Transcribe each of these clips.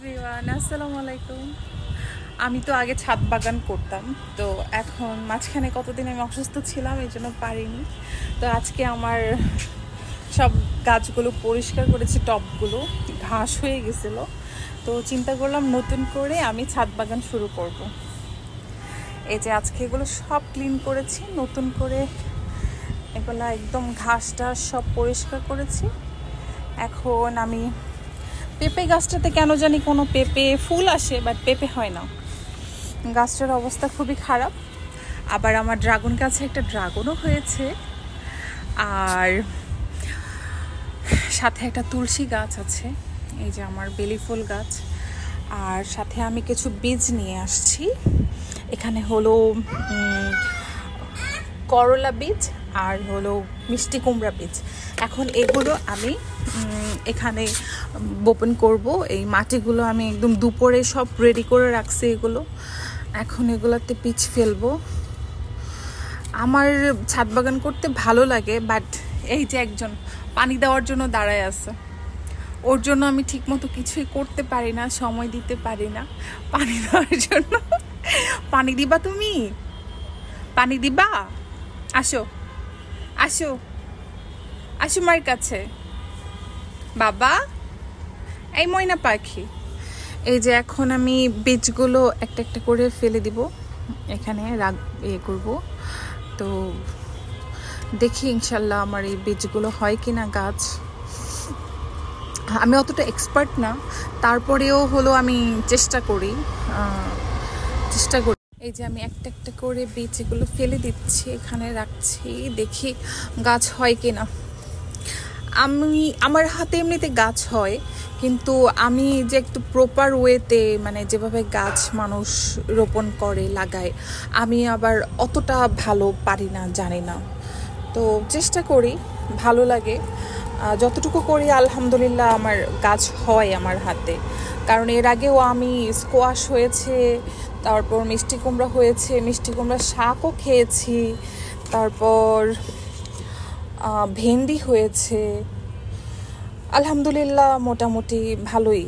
Everyone, আসসালামু আলাইকুম। আমি তো আগে ছাদ বাগান করতাম, তো এখন মাঝখানে কতদিন আমি অসুস্থ ছিলাম, এই জন্য পারিনি। তো আজকে আমার সব গাছগুলো পরিষ্কার করেছি, টবগুলো ঘাস হয়ে গেছিল, তো চিন্তা করলাম নতুন করে আমি ছাদ বাগান শুরু করব। এই যে আজকে এগুলো সব ক্লিন করেছি, নতুন করে এগুলো একদম ঘাসটা সব পরিষ্কার করেছি। এখন আমি পেঁপে গাছটাতে কেন জানি কোনো পেঁপে ফুল আসে, বাট পেঁপে হয় না। গাছটার অবস্থা খুবই খারাপ। আবার আমার ড্রাগন গাছে একটা ড্রাগনও হয়েছে, আর সাথে একটা তুলসী গাছ আছে, এই যে আমার বেলি ফুল গাছ। আর সাথে আমি কিছু বীজ নিয়ে আসছি। এখানে হলো করলা বীজ আর হলো মিষ্টি কুমড়া বীজ। এখন এগুলো আমি এখানে বপন করব। এই মাটিগুলো আমি একদম দুপুরে সব রেডি করে রাখছি এগুলো। এখন এগুলোতে বীজ ফেলবো। আমার ছাদ বাগান করতে ভালো লাগে, বাট এই যে একজন পানি দেওয়ার জন্য দাঁড়ায় আছে, ওর জন্য আমি ঠিকমতো কিছুই করতে পারি না, সময় দিতে পারি না পানি দেওয়ার জন্য। পানি দিবা তুমি? পানি দিবা? আসো আসো আসো মার কাছে বাবা, এই ময়না পাখি। এই যে এখন আমি বীজগুলো একটা একটা করে ফেলে দিব, এখানে করব। তো দেখি ইনশাল্লাহ আমার এই বীজগুলো হয় কিনা গাছ। আমি অতটা এক্সপার্ট না, তারপরেও হলো আমি চেষ্টা করি। এই যে আমি একটা একটা করে বীজ এগুলো ফেলে দিচ্ছি, এখানে রাখছি, দেখি গাছ হয় কিনা। আমার হাতে এমনিতে গাছ হয়, কিন্তু আমি যে একটু প্রপার ওয়েতে, মানে যেভাবে গাছ মানুষ রোপণ করে লাগায়, আমি আবার অতটা ভালো পারি না, জানি না। তো চেষ্টা করি, ভালো লাগে যতটুকু করি। আলহামদুলিল্লাহ আমার গাছ হয় আমার হাতে। কারণ এর আগেও আমি স্কোয়াশ হয়েছে, তারপর মিষ্টি কুমড়া হয়েছে, মিষ্টি কুমড়ার শাকও খেয়েছি, তারপর ভেন্ডি হয়েছে। আলহামদুলিল্লাহ মোটামুটি ভালোই।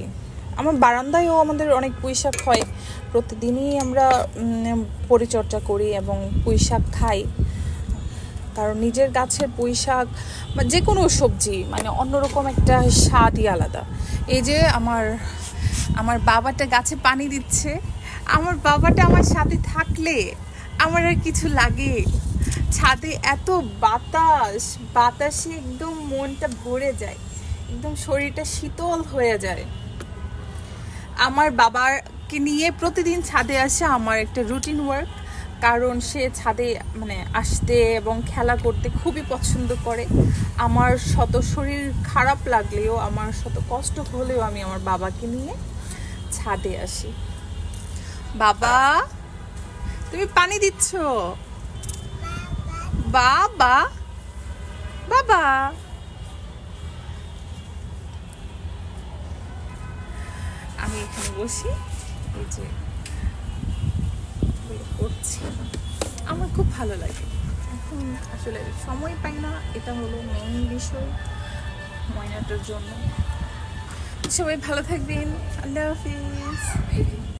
আমার বারান্দায়ও আমাদের অনেক পুঁই শাক হয়, প্রতিদিনই আমরা পরিচর্যা করি এবং পুঁই শাক খাই। কারণ নিজের গাছের পুঁই শাক বা যে কোনো সবজি মানে অন্যরকম একটা স্বাদই আলাদা। এই যে আমার বাবাটা গাছে পানি দিচ্ছে। আমার বাবাটা আমার সাথে থাকলে আমার আর কিছু লাগে। ছাদে এত বাতাসে একদম মনটা ভরে যায়, একদম শরীরটা শীতল হয়ে যায়। আমার বাবাকে নিয়ে প্রতিদিন ছাদে আসে আমার একটা রুটিন ওয়ার্ক। কারণ সে ছাদে মানে আসতে এবং খেলা করতে খুবই পছন্দ করে। আমার শত শরীর খারাপ লাগলেও, আমার শত কষ্ট হলেও আমি আমার বাবাকে নিয়ে ছাদে আসি। বাবা, তুমি পানি দিচ্ছ? বাবা বাবা, আমি এখানে বসি, এই যে করছি, আমার খুব ভালো লাগে। এখন আসলে সময় পাই না, এটা হলো মেইন বিষয় ময়নাটার জন্য। সবাই ভালো থাকবেন, আল্লাহ হাফিজ।